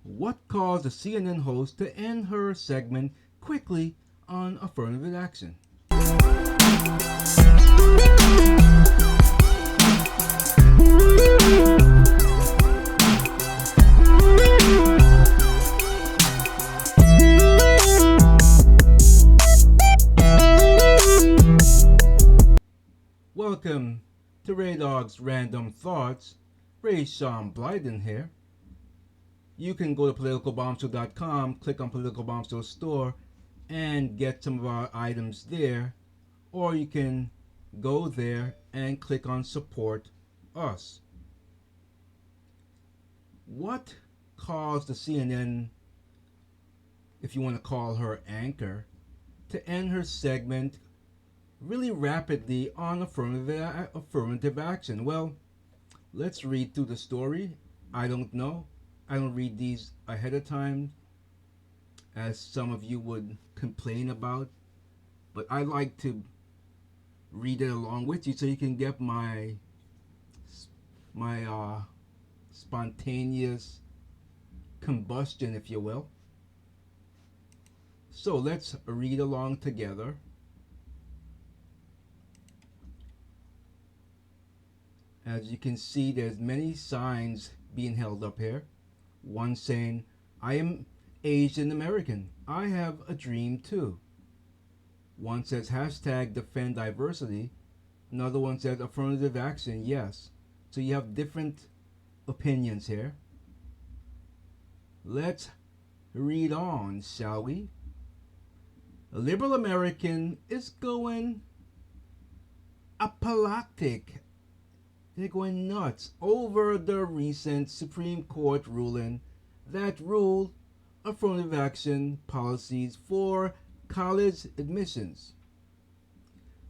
What caused the CNN host to end her segment quickly on affirmative action? Welcome to Ray Dog's Random Thoughts. Ray Sean Blyden here. You can go to politicalbombshell.com, click on Political Bombshell Store, and get some of our items there. Or you can go there and click on Support Us. What caused the CNN, if you want to call her anchor, to end her segment really rapidly on affirmative action? Well, let's read through the story. I don't know. I don't read these ahead of time, as some of you would complain about, but I like to read it along with you so you can get my spontaneous combustion, if you will. So let's read along together. As you can see, there's many signs being held up here. One saying, I am Asian American. I have a dream too. One says hashtag defend diversity. Another one says affirmative action, yes. So you have different opinions here. Let's read on, shall we? A liberal American is going apoplectic. They're going nuts over the recent Supreme Court ruling that ruled affirmative action policies for college admissions.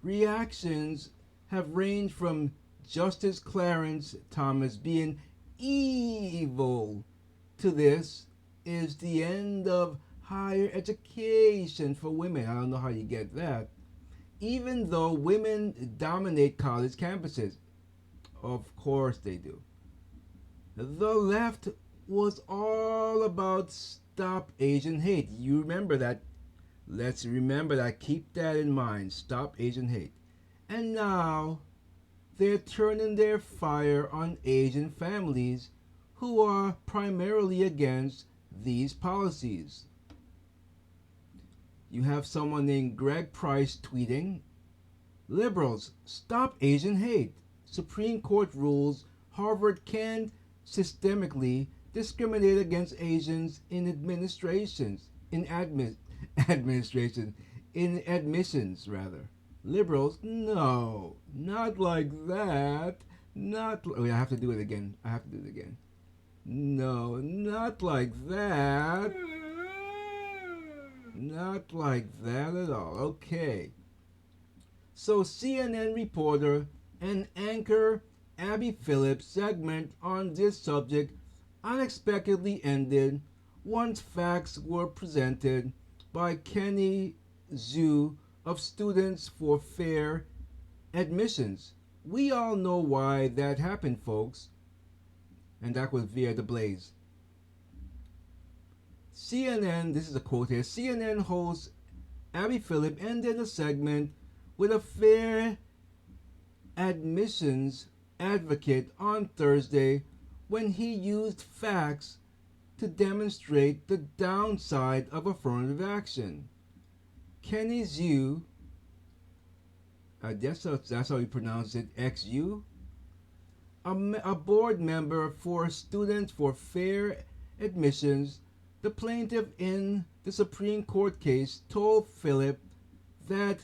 Reactions have ranged from Justice Clarence Thomas being evil to this is the end of higher education for women. I don't know how you get that. Even though women dominate college campuses. Of course they do. The left was all about stop Asian hate. You remember that. Let's remember that. Keep that in mind. Stop Asian hate. And now they're turning their fire on Asian families who are primarily against these policies. You have someone named Greg Price tweeting, "Liberals, stop Asian hate. Supreme Court rules Harvard can systemically discriminate against Asians in admissions rather. Liberals, no, not like that. I have to do it again. No, not like that. Not like that at all. Okay. So CNN reporter and anchor Abby Phillips' segment on this subject unexpectedly ended once facts were presented by Kenny Zhu of Students for Fair Admissions. We all know why that happened, folks. And that was via the Blaze. CNN, this is a quote here, CNN host Abby Phillips ended the segment with a fair admissions advocate on Thursday when he used facts to demonstrate the downside of affirmative action. Kenny Zhu, I guess that's how you pronounce it, XU, a board member for Students for Fair Admissions, the plaintiff in the Supreme Court case, told Philip that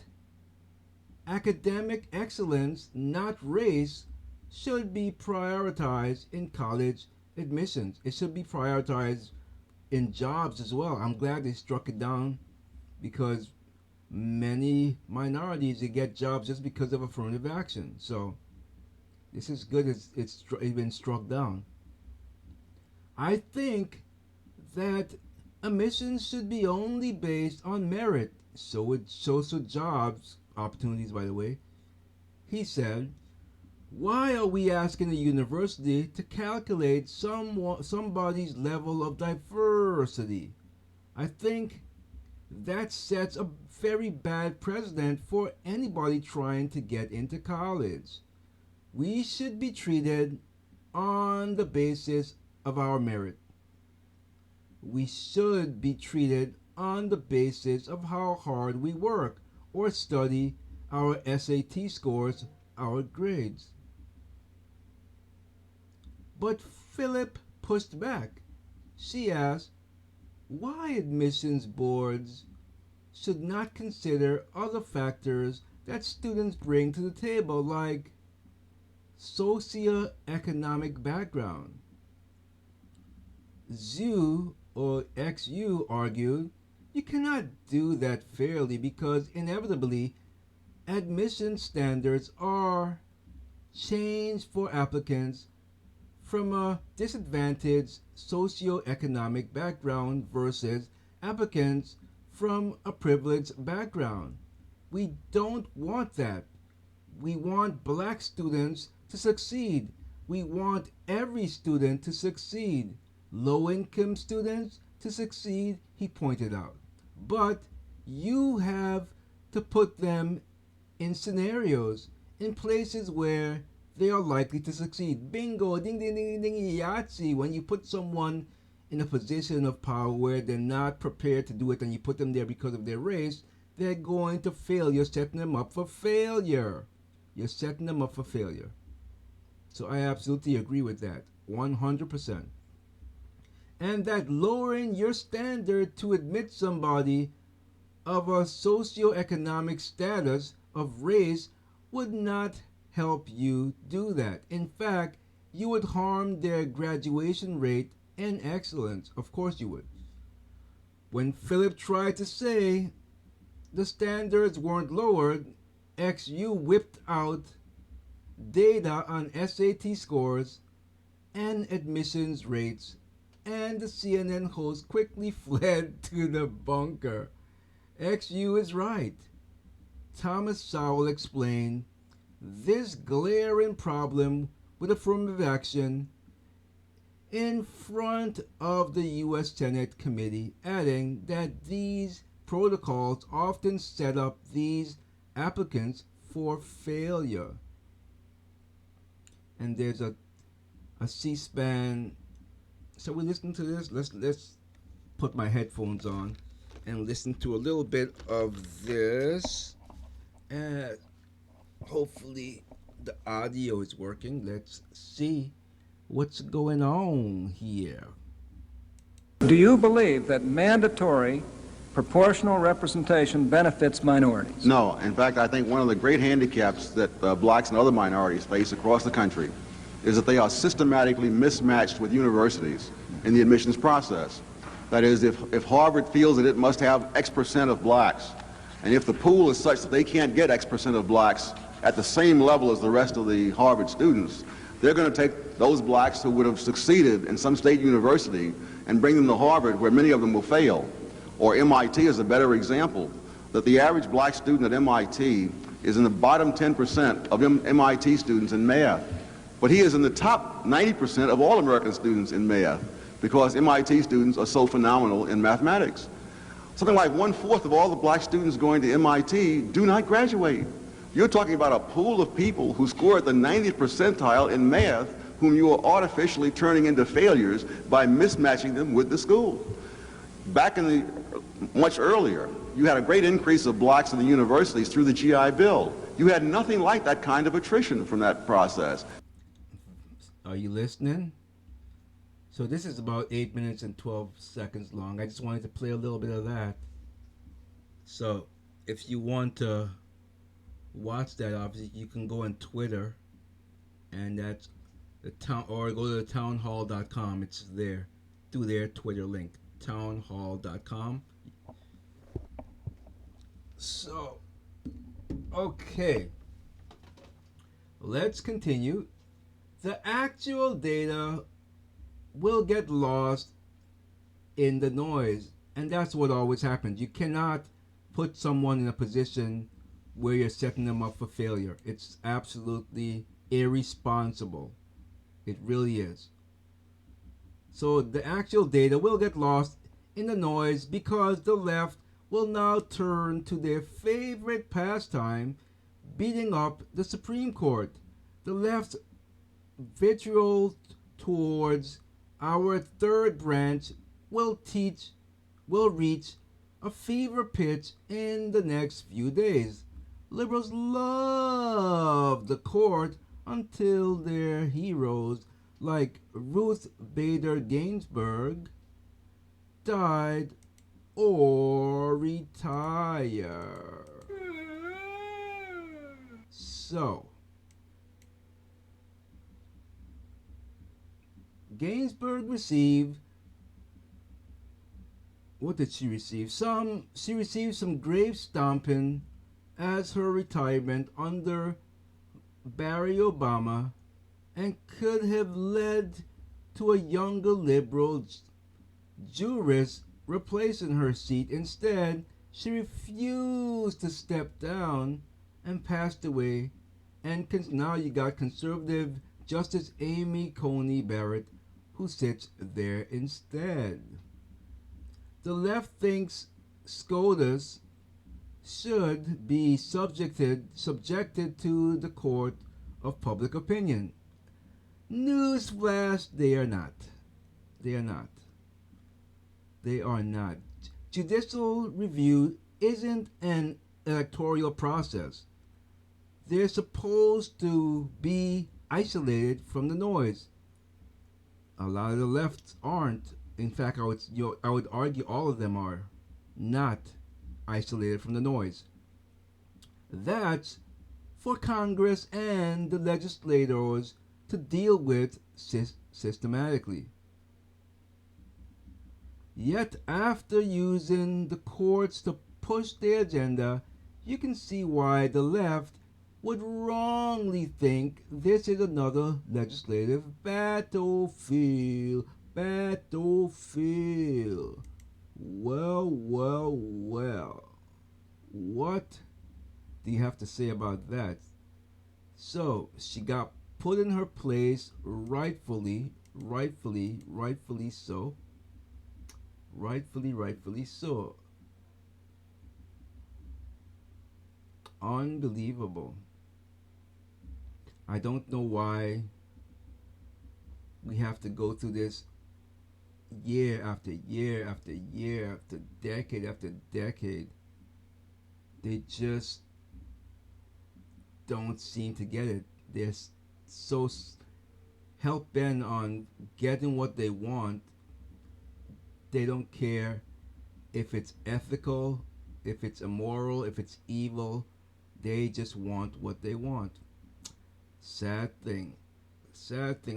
academic excellence, not race, should be prioritized in college admissions. It should be prioritized in jobs as well. I'm glad they struck it down because many minorities they get jobs just because of affirmative action. So this is good. It's been struck down. I think that admissions should be only based on merit. So it shows jobs opportunities, by the way. He said, Why are we asking a university to calculate somebody's level of diversity? I think that sets a very bad precedent for anybody trying to get into college. We should be treated on the basis of our merit. We should be treated on the basis of how hard we work or study, our SAT scores, our grades. But Philip pushed back. She asked why admissions boards should not consider other factors that students bring to the table, like socioeconomic background. Zhu or XU argued you cannot do that fairly because inevitably admission standards are changed for applicants from a disadvantaged socioeconomic background versus applicants from a privileged background. We don't want that. We want black students to succeed. We want every student to succeed. Low income students to succeed, he pointed out. But you have to put them in scenarios, in places where they are likely to succeed. Bingo, ding ding ding ding Yahtzee. When you put someone in a position of power where they're not prepared to do it and you put them there because of their race, they're going to fail. You're setting them up for failure. You're setting them up for failure. So I absolutely agree with that. 100%. And that lowering your standard to admit somebody of a socioeconomic status of race would not help you do that. In fact, you would harm their graduation rate and excellence. Of course you would. When Philip tried to say the standards weren't lowered, XU whipped out data on SAT scores and admissions rates, and the CNN host quickly fled to the bunker. XU is right. Thomas Sowell explained this glaring problem with affirmative action in front of the U.S. Senate committee, adding that these protocols often set up these applicants for failure. And there's a C-SPAN. So we listen to this. Let's put my headphones on and listen to a little bit of this. And hopefully the audio is working. Let's see what's going on here. Do you believe that mandatory proportional representation benefits minorities? No. In fact, I think one of the great handicaps that blacks and other minorities face across the country is that they are systematically mismatched with universities in the admissions process. That is, if Harvard feels that it must have X percent of blacks, and if the pool is such that they can't get X percent of blacks at the same level as the rest of the Harvard students, they're going to take those blacks who would have succeeded in some state university and bring them to Harvard, where many of them will fail. Or MIT is a better example, that the average black student at MIT is in the bottom 10% of MIT students in math. But he is in the top 90% of all American students in math, because MIT students are so phenomenal in mathematics. Something like 1/4 of all the black students going to MIT do not graduate. You're talking about a pool of people who score at the 90th percentile in math, whom you are artificially turning into failures by mismatching them with the school. Back in the much earlier, you had a great increase of blacks in the universities through the GI Bill. You had nothing like that kind of attrition from that process. Are you listening? So this is about 8 minutes and 12 seconds long. I just wanted to play a little bit of that. So if you want to watch that, obviously you can go on Twitter, and that's the town, or go to townhall.com. It's there through their Twitter link, townhall.com. So, okay, let's continue. The actual data will get lost in the noise, and that's what always happens. You cannot put someone in a position where you're setting them up for failure. It's absolutely irresponsible. It really is. So the actual data will get lost in the noise because the left will now turn to their favorite pastime, beating up the Supreme Court. The left's vitriol towards our third branch will reach a fever pitch in the next few days. Liberals love the court until their heroes like Ruth Bader Ginsburg died or retire. So, Ginsburg received, what did she receive? She received some grave stomping as her retirement under Barry Obama, and could have led to a younger liberal jurist replacing her seat. Instead, she refused to step down and passed away. And now you got conservative Justice Amy Coney Barrett, who sits there instead. The left thinks SCOTUS should be subjected to the court of public opinion. Newsflash, they are not. They are not. They are not. Judicial review isn't an electoral process. They're supposed to be isolated from the noise. A lot of the left aren't. In fact, I would argue all of them are not isolated from the noise. That's for Congress and the legislators to deal with systematically. Yet, after using the courts to push their agenda, you can see why the left would wrongly think this is another legislative battlefield. Battlefield. Well, well, well. What do you have to say about that? So, she got put in her place rightfully so. Rightfully so. Unbelievable. I don't know why we have to go through this year after year after year after decade. They just don't seem to get it. They're so hell bent on getting what they want. They don't care if it's ethical, if it's immoral, if it's evil. They just want what they want. Sad thing.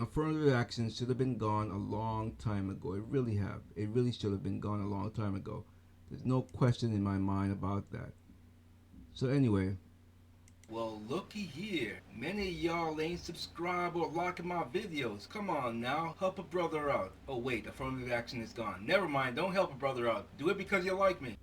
Affirmative action should have been gone a long time ago. It really have. It really should have been gone a long time ago. There's no question in my mind about that. So anyway. Well, looky here. Many of y'all ain't subscribed or liking my videos. Come on now, help a brother out. Oh wait, affirmative action is gone. Never mind, don't help a brother out. Do it because you like me.